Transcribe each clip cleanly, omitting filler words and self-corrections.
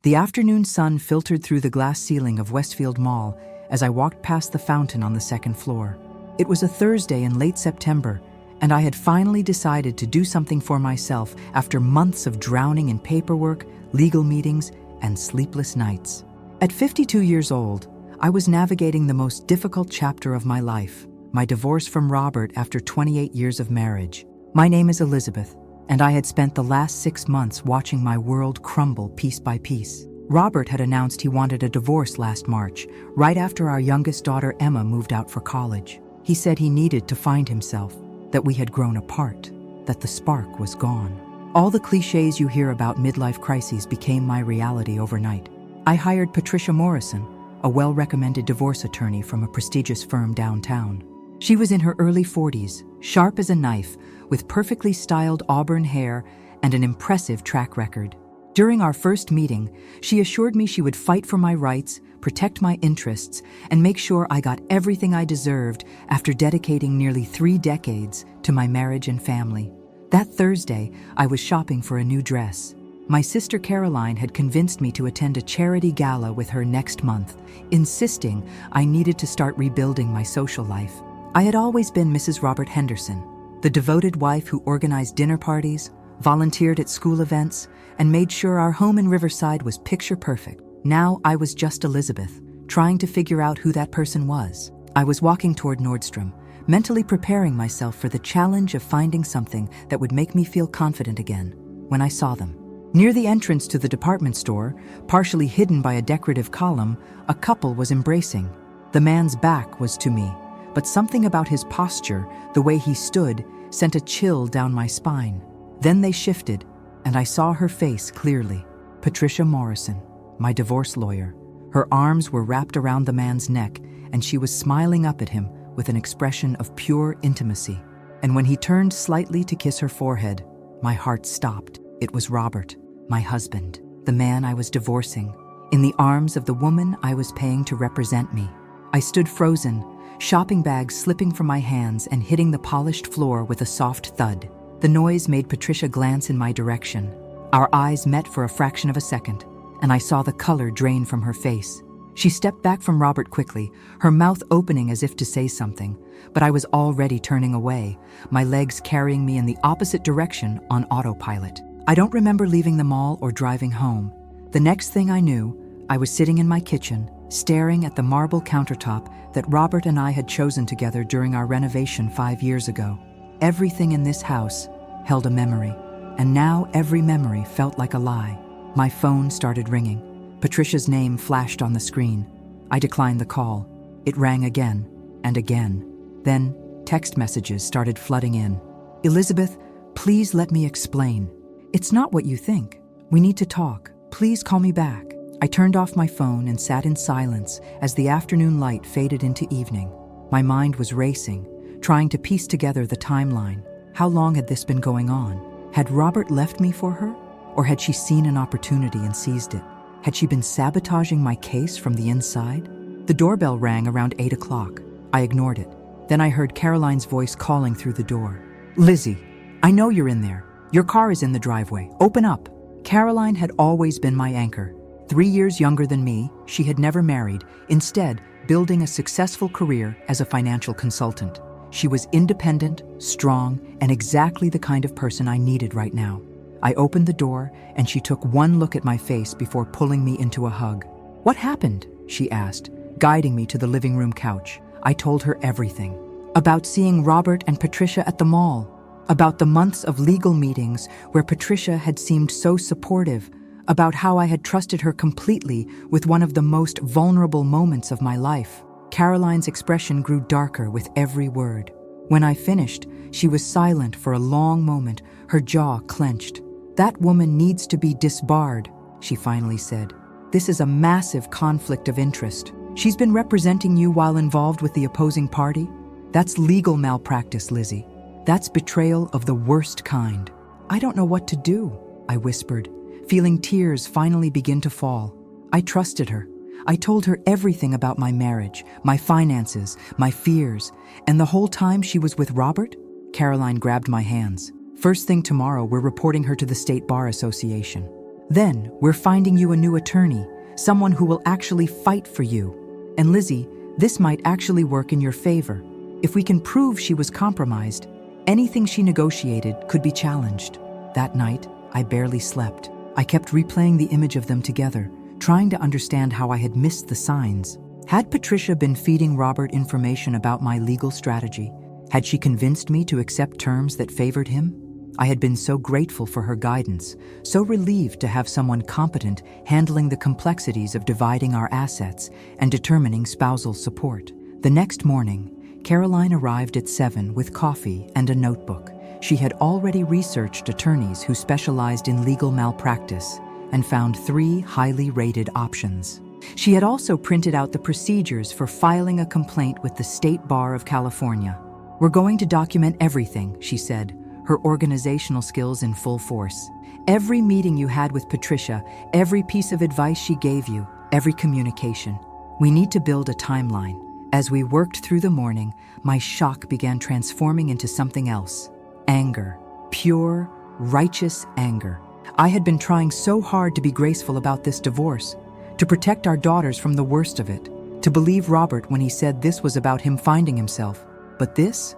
The afternoon sun filtered through the glass ceiling of Westfield Mall as I walked past the fountain on the second floor. It was a Thursday in late September, and I had finally decided to do something for myself after months of drowning in paperwork, legal meetings, and sleepless nights. At 52 years old, I was navigating the most difficult chapter of my life, my divorce from Robert after 28 years of marriage. My name is Elizabeth, and I had spent the last 6 months watching my world crumble piece by piece. Robert had announced he wanted a divorce last March, right after our youngest daughter Emma moved out for college. He said he needed to find himself, that we had grown apart, that the spark was gone. All the cliches you hear about midlife crises became my reality overnight. I hired Patricia Morrison, a well-recommended divorce attorney from a prestigious firm downtown. She was in her early 40s, sharp as a knife, with perfectly styled auburn hair and an impressive track record. During our first meeting, she assured me she would fight for my rights, protect my interests, and make sure I got everything I deserved after dedicating nearly 3 decades to my marriage and family. That Thursday, I was shopping for a new dress. My sister Caroline had convinced me to attend a charity gala with her next month, insisting I needed to start rebuilding my social life. I had always been Mrs. Robert Henderson, the devoted wife who organized dinner parties, volunteered at school events, and made sure our home in Riverside was picture perfect. Now I was just Elizabeth, trying to figure out who that person was. I was walking toward Nordstrom, mentally preparing myself for the challenge of finding something that would make me feel confident again, when I saw them. Near the entrance to the department store, partially hidden by a decorative column, a couple was embracing. The man's back was to me, but something about his posture, the way he stood, sent a chill down my spine. Then they shifted, and I saw her face clearly. Patricia Morrison, my divorce lawyer. Her arms were wrapped around the man's neck, and she was smiling up at him with an expression of pure intimacy. And when he turned slightly to kiss her forehead, my heart stopped. It was Robert, my husband, the man I was divorcing, in the arms of the woman I was paying to represent me. I stood frozen, shopping bags slipping from my hands and hitting the polished floor with a soft thud. The noise made Patricia glance in my direction. Our eyes met for a fraction of a second, and I saw the color drain from her face. She stepped back from Robert quickly, her mouth opening as if to say something, but I was already turning away, my legs carrying me in the opposite direction on autopilot. I don't remember leaving the mall or driving home. The next thing I knew, I was sitting in my kitchen, staring at the marble countertop that Robert and I had chosen together during our renovation 5 years ago. Everything in this house held a memory, and now every memory felt like a lie. My phone started ringing. Patricia's name flashed on the screen. I declined the call. It rang again and again. Then text messages started flooding in. "Elizabeth, please let me explain. It's not what you think. We need to talk. Please call me back." I turned off my phone and sat in silence as the afternoon light faded into evening. My mind was racing, trying to piece together the timeline. How long had this been going on? Had Robert left me for her? Or had she seen an opportunity and seized it? Had she been sabotaging my case from the inside? The doorbell rang around 8 o'clock. I ignored it. Then I heard Caroline's voice calling through the door. "Lizzie, I know you're in there. Your car is in the driveway. Open up." Caroline had always been my anchor. 3 years younger than me, she had never married, instead building a successful career as a financial consultant. She was independent, strong, and exactly the kind of person I needed right now. I opened the door, and she took one look at my face before pulling me into a hug. "What happened?" she asked, guiding me to the living room couch. I told her everything. About seeing Robert and Patricia at the mall. About the months of legal meetings where Patricia had seemed so supportive. About how I had trusted her completely with one of the most vulnerable moments of my life. Caroline's expression grew darker with every word. When I finished, she was silent for a long moment, her jaw clenched. "That woman needs to be disbarred," she finally said. "This is a massive conflict of interest. She's been representing you while involved with the opposing party. That's legal malpractice, Lizzie. That's betrayal of the worst kind." "I don't know what to do," I whispered, feeling tears finally begin to fall. I trusted her. I told her everything about my marriage, my finances, my fears, and the whole time she was with Robert, Caroline grabbed my hands. "First thing tomorrow, we're reporting her to the State Bar Association." Then, we're finding you a new attorney, someone who will actually fight for you. And Lizzie, this might actually work in your favor. If we can prove she was compromised, anything she negotiated could be challenged. That night, I barely slept. I kept replaying the image of them together, trying to understand how I had missed the signs. Had Patricia been feeding Robert information about my legal strategy? Had she convinced me to accept terms that favored him? I had been so grateful for her guidance, so relieved to have someone competent handling the complexities of dividing our assets and determining spousal support. The next morning, Caroline arrived at 7 with coffee and a notebook. She had already researched attorneys who specialized in legal malpractice and found 3 highly rated options. She had also printed out the procedures for filing a complaint with the State Bar of California. "We're going to document everything," she said, her organizational skills in full force. "Every meeting you had with Patricia, every piece of advice she gave you, every communication. We need to build a timeline." As we worked through the morning, my shock began transforming into something else. Anger. Pure, righteous anger. I had been trying so hard to be graceful about this divorce, to protect our daughters from the worst of it, to believe Robert when he said this was about him finding himself. But this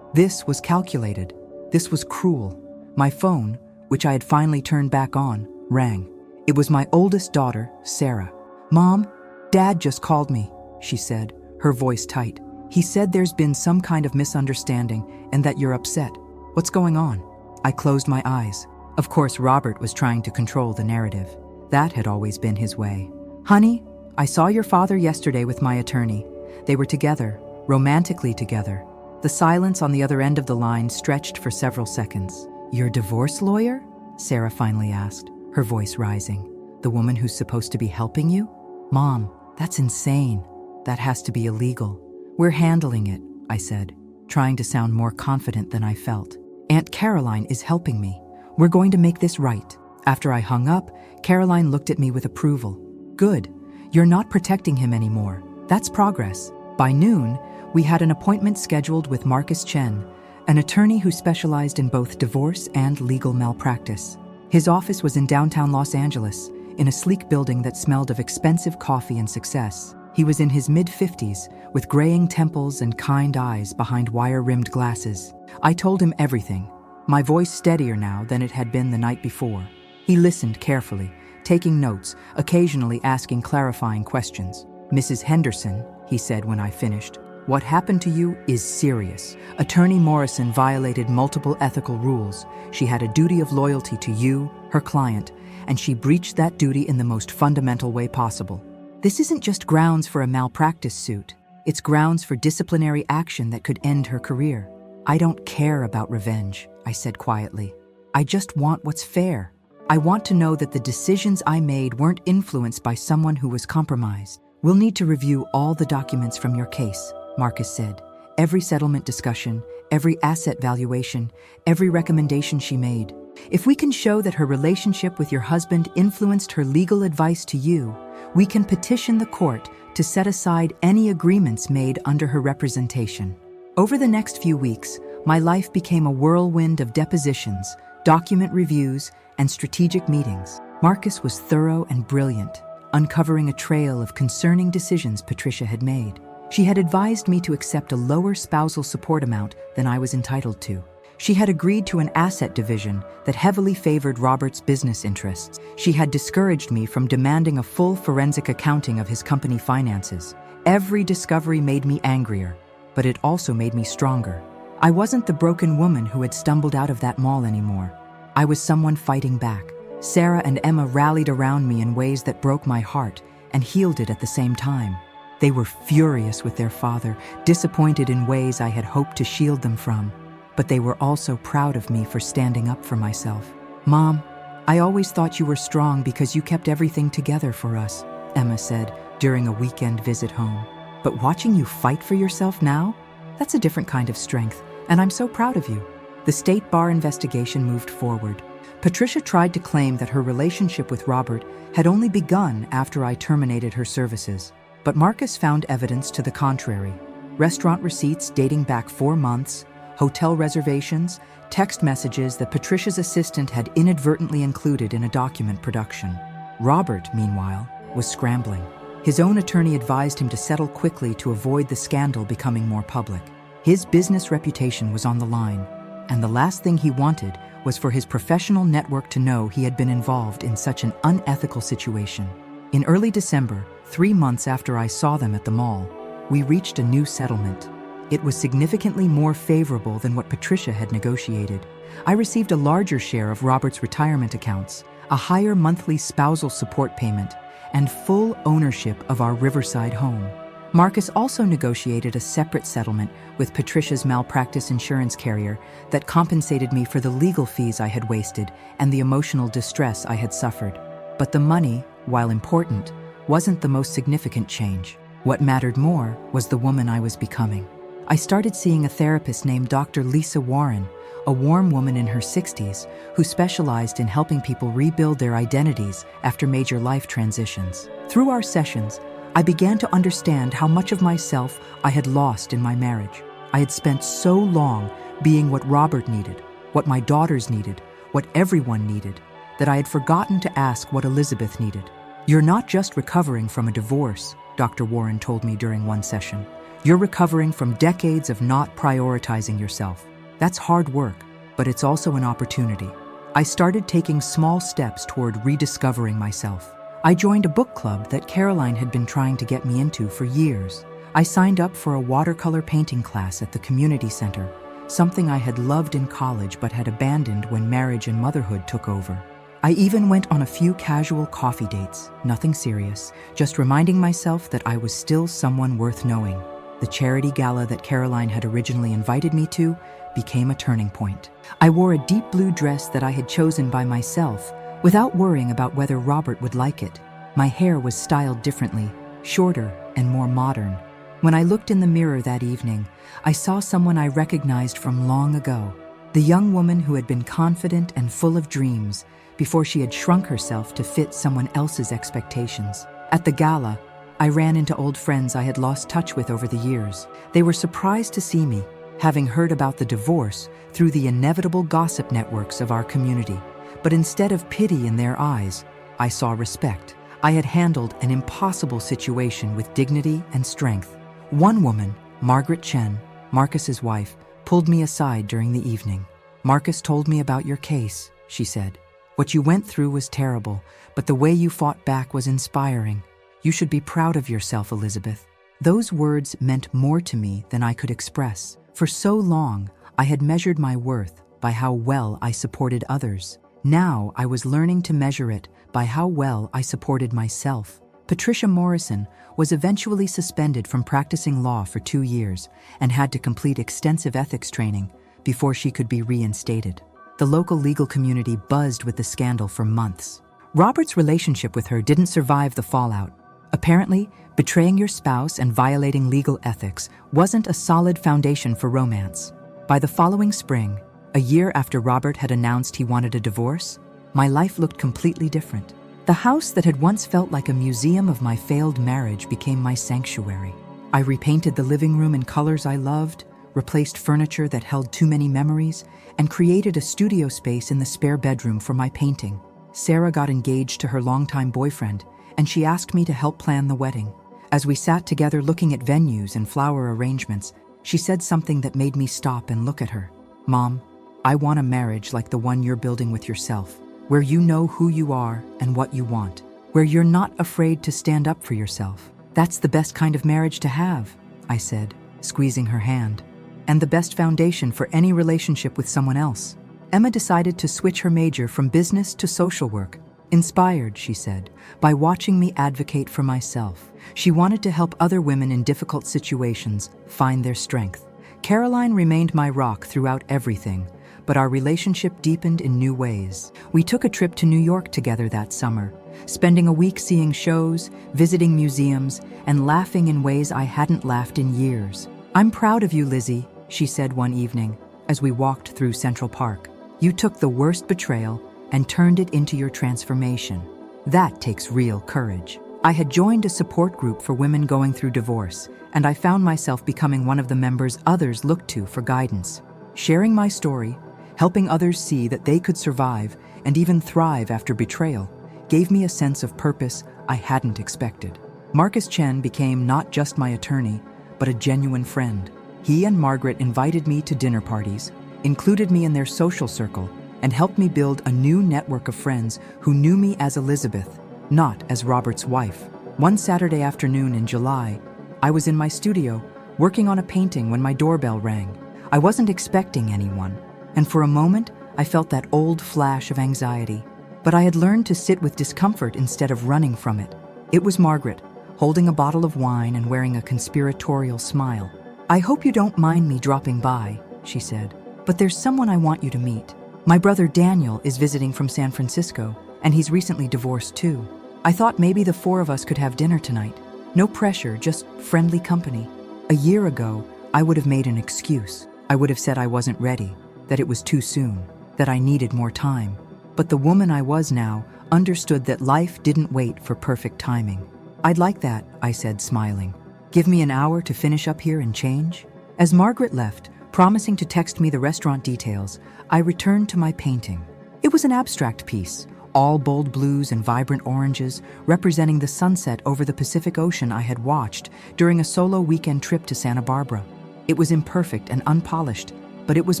was calculated. This was cruel. My phone, which I had finally turned back on, rang. It was my oldest daughter, Sarah. "Mom, Dad just called me," she said, her voice tight. "He said there's been some kind of misunderstanding and that you're upset. What's going on?" I closed my eyes. Of course, Robert was trying to control the narrative. That had always been his way. "Honey, I saw your father yesterday with my attorney. They were together, romantically together." The silence on the other end of the line stretched for several seconds. "Your divorce lawyer?" Sarah finally asked, her voice rising. "The woman who's supposed to be helping you?" "Mom, that's insane. That has to be illegal." "We're handling it," I said, trying to sound more confident than I felt. "Aunt Caroline is helping me. We're going to make this right." After I hung up, Caroline looked at me with approval. "Good. You're not protecting him anymore. That's progress." By noon, we had an appointment scheduled with Marcus Chen, an attorney who specialized in both divorce and legal malpractice. His office was in downtown Los Angeles, in a sleek building that smelled of expensive coffee and success. He was in his mid-50s, with graying temples and kind eyes behind wire-rimmed glasses. I told him everything, my voice steadier now than it had been the night before. He listened carefully, taking notes, occasionally asking clarifying questions. "Mrs. Henderson," he said when I finished, "what happened to you is serious. Attorney Morrison violated multiple ethical rules. She had a duty of loyalty to you, her client, and she breached that duty in the most fundamental way possible. This isn't just grounds for a malpractice suit. It's grounds for disciplinary action that could end her career." "I don't care about revenge," I said quietly. "I just want what's fair. I want to know that the decisions I made weren't influenced by someone who was compromised." "We'll need to review all the documents from your case," Marcus said. "Every settlement discussion, every asset valuation, every recommendation she made. If we can show that her relationship with your husband influenced her legal advice to you, we can petition the court to set aside any agreements made under her representation." Over the next few weeks, my life became a whirlwind of depositions, document reviews, and strategic meetings. Marcus was thorough and brilliant, uncovering a trail of concerning decisions Patricia had made. She had advised me to accept a lower spousal support amount than I was entitled to. She had agreed to an asset division that heavily favored Robert's business interests. She had discouraged me from demanding a full forensic accounting of his company finances. Every discovery made me angrier, but it also made me stronger. I wasn't the broken woman who had stumbled out of that mall anymore. I was someone fighting back. Sarah and Emma rallied around me in ways that broke my heart and healed it at the same time. They were furious with their father, disappointed in ways I had hoped to shield them from. But they were also proud of me for standing up for myself. "Mom, I always thought you were strong because you kept everything together for us," Emma said during a weekend visit home. "But watching you fight for yourself now, that's a different kind of strength, and I'm so proud of you." The State Bar investigation moved forward. Patricia tried to claim that her relationship with Robert had only begun after I terminated her services. But Marcus found evidence to the contrary. Restaurant receipts dating back 4 months, hotel reservations, text messages that Patricia's assistant had inadvertently included in a document production. Robert, meanwhile, was scrambling. His own attorney advised him to settle quickly to avoid the scandal becoming more public. His business reputation was on the line, and the last thing he wanted was for his professional network to know he had been involved in such an unethical situation. In early December, 3 months after I saw them at the mall, we reached a new settlement. It was significantly more favorable than what Patricia had negotiated. I received a larger share of Robert's retirement accounts, a higher monthly spousal support payment, and full ownership of our Riverside home. Marcus also negotiated a separate settlement with Patricia's malpractice insurance carrier that compensated me for the legal fees I had wasted and the emotional distress I had suffered. But the money, while important, wasn't the most significant change. What mattered more was the woman I was becoming. I started seeing a therapist named Dr. Lisa Warren, a warm woman in her 60s who specialized in helping people rebuild their identities after major life transitions. Through our sessions, I began to understand how much of myself I had lost in my marriage. I had spent so long being what Robert needed, what my daughters needed, what everyone needed, that I had forgotten to ask what Elizabeth needed. "You're not just recovering from a divorce," Dr. Warren told me during one session. "You're recovering from decades of not prioritizing yourself. That's hard work, but it's also an opportunity." I started taking small steps toward rediscovering myself. I joined a book club that Caroline had been trying to get me into for years. I signed up for a watercolor painting class at the community center, something I had loved in college but had abandoned when marriage and motherhood took over. I even went on a few casual coffee dates, nothing serious, just reminding myself that I was still someone worth knowing. The charity gala that Caroline had originally invited me to became a turning point. I wore a deep blue dress that I had chosen by myself, without worrying about whether Robert would like it. My hair was styled differently, shorter and more modern. When I looked in the mirror that evening, I saw someone I recognized from long ago, the young woman who had been confident and full of dreams before she had shrunk herself to fit someone else's expectations. At the gala, I ran into old friends I had lost touch with over the years. They were surprised to see me, having heard about the divorce through the inevitable gossip networks of our community. But instead of pity in their eyes, I saw respect. I had handled an impossible situation with dignity and strength. One woman, Margaret Chen, Marcus's wife, pulled me aside during the evening. "Marcus told me about your case," she said. "What you went through was terrible, but the way you fought back was inspiring. You should be proud of yourself, Elizabeth." Those words meant more to me than I could express. For so long, I had measured my worth by how well I supported others. Now I was learning to measure it by how well I supported myself. Patricia Morrison was eventually suspended from practicing law for 2 years and had to complete extensive ethics training before she could be reinstated. The local legal community buzzed with the scandal for months. Robert's relationship with her didn't survive the fallout. Apparently, betraying your spouse and violating legal ethics wasn't a solid foundation for romance. By the following spring, a year after Robert had announced he wanted a divorce, my life looked completely different. The house that had once felt like a museum of my failed marriage became my sanctuary. I repainted the living room in colors I loved, replaced furniture that held too many memories, and created a studio space in the spare bedroom for my painting. Sarah got engaged to her longtime boyfriend, and she asked me to help plan the wedding. As we sat together looking at venues and flower arrangements, she said something that made me stop and look at her. "Mom, I want a marriage like the one you're building with yourself, where you know who you are and what you want, where you're not afraid to stand up for yourself." "That's the best kind of marriage to have," I said, squeezing her hand, "and the best foundation for any relationship with someone else." Emma decided to switch her major from business to social work. Inspired, she said, by watching me advocate for myself. She wanted to help other women in difficult situations find their strength. Caroline remained my rock throughout everything, but our relationship deepened in new ways. We took a trip to New York together that summer, spending a week seeing shows, visiting museums, and laughing in ways I hadn't laughed in years. "I'm proud of you, Lizzie," she said one evening as we walked through Central Park. "You took the worst betrayal and turned it into your transformation. That takes real courage." I had joined a support group for women going through divorce, and I found myself becoming one of the members others looked to for guidance. Sharing my story, helping others see that they could survive and even thrive after betrayal, gave me a sense of purpose I hadn't expected. Marcus Chen became not just my attorney, but a genuine friend. He and Margaret invited me to dinner parties, included me in their social circle, and helped me build a new network of friends who knew me as Elizabeth, not as Robert's wife. One Saturday afternoon in July, I was in my studio, working on a painting when my doorbell rang. I wasn't expecting anyone, and for a moment, I felt that old flash of anxiety. But I had learned to sit with discomfort instead of running from it. It was Margaret, holding a bottle of wine and wearing a conspiratorial smile. "I hope you don't mind me dropping by," she said, "but there's someone I want you to meet. My brother Daniel is visiting from San Francisco, and he's recently divorced too. I thought maybe the four of us could have dinner tonight. No pressure, just friendly company." A year ago, I would have made an excuse. I would have said I wasn't ready, that it was too soon, that I needed more time. But the woman I was now understood that life didn't wait for perfect timing. "I'd like that," I said, smiling. "Give me an hour to finish up here and change?" As Margaret left, promising to text me the restaurant details, I returned to my painting. It was an abstract piece, all bold blues and vibrant oranges, representing the sunset over the Pacific Ocean I had watched during a solo weekend trip to Santa Barbara. It was imperfect and unpolished, but it was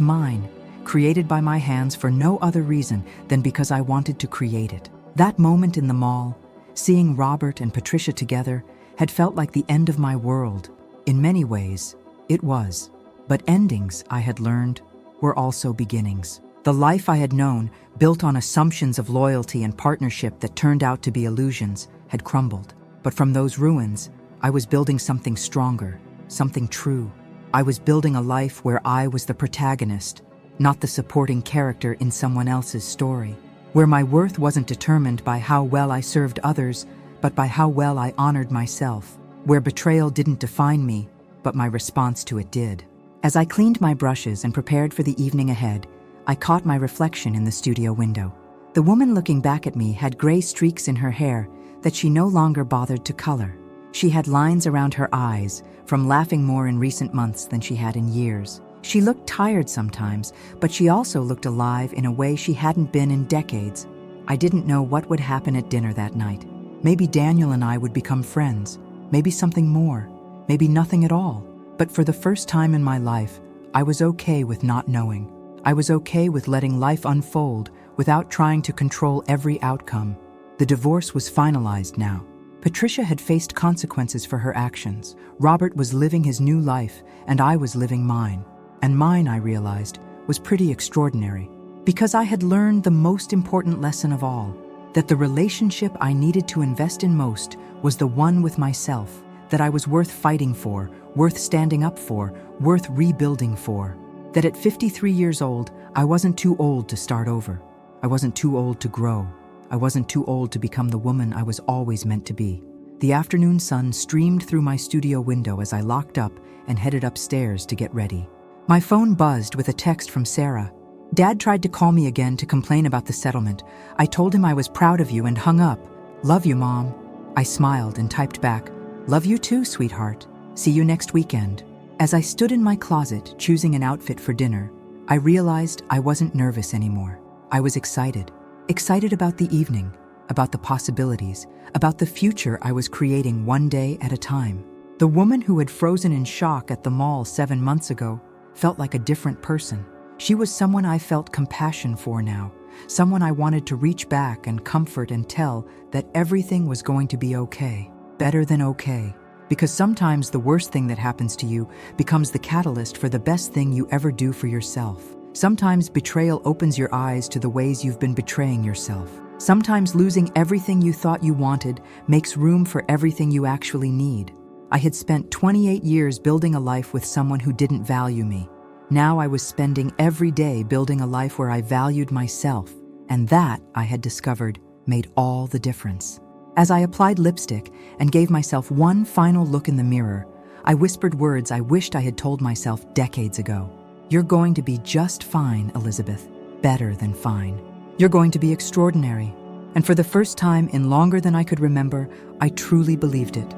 mine, created by my hands for no other reason than because I wanted to create it. That moment in the mall, seeing Robert and Patricia together, had felt like the end of my world. In many ways, it was. But endings, I had learned, were also beginnings. The life I had known, built on assumptions of loyalty and partnership that turned out to be illusions, had crumbled. But from those ruins, I was building something stronger, something true. I was building a life where I was the protagonist, not the supporting character in someone else's story. Where my worth wasn't determined by how well I served others, but by how well I honored myself. Where betrayal didn't define me, but my response to it did. As I cleaned my brushes and prepared for the evening ahead, I caught my reflection in the studio window. The woman looking back at me had gray streaks in her hair that she no longer bothered to color. She had lines around her eyes, from laughing more in recent months than she had in years. She looked tired sometimes, but she also looked alive in a way she hadn't been in decades. I didn't know what would happen at dinner that night. Maybe Daniel and I would become friends, maybe something more, maybe nothing at all. But for the first time in my life, I was okay with not knowing. I was okay with letting life unfold without trying to control every outcome. The divorce was finalized now. Patricia had faced consequences for her actions. Robert was living his new life, and I was living mine. And mine, I realized, was pretty extraordinary. Because I had learned the most important lesson of all, that the relationship I needed to invest in most was the one with myself, that I was worth fighting for, worth standing up for, worth rebuilding for. That at 53 years old, I wasn't too old to start over. I wasn't too old to grow. I wasn't too old to become the woman I was always meant to be. The afternoon sun streamed through my studio window as I locked up and headed upstairs to get ready. My phone buzzed with a text from Sarah. Dad tried to call me again to complain about the settlement. I told him I was proud of you and hung up. Love you, Mom. I smiled and typed back, love you too, sweetheart. See you next weekend. As I stood in my closet choosing an outfit for dinner, I realized I wasn't nervous anymore. I was excited. Excited about the evening, about the possibilities, about the future I was creating one day at a time. The woman who had frozen in shock at the mall 7 months ago felt like a different person. She was someone I felt compassion for now, someone I wanted to reach back and comfort and tell that everything was going to be okay, better than okay. Because sometimes the worst thing that happens to you becomes the catalyst for the best thing you ever do for yourself. Sometimes betrayal opens your eyes to the ways you've been betraying yourself. Sometimes losing everything you thought you wanted makes room for everything you actually need. I had spent 28 years building a life with someone who didn't value me. Now I was spending every day building a life where I valued myself, and that, I had discovered, made all the difference. As I applied lipstick and gave myself one final look in the mirror, I whispered words I wished I had told myself decades ago. You're going to be just fine, Elizabeth. Better than fine. You're going to be extraordinary. And for the first time in longer than I could remember, I truly believed it.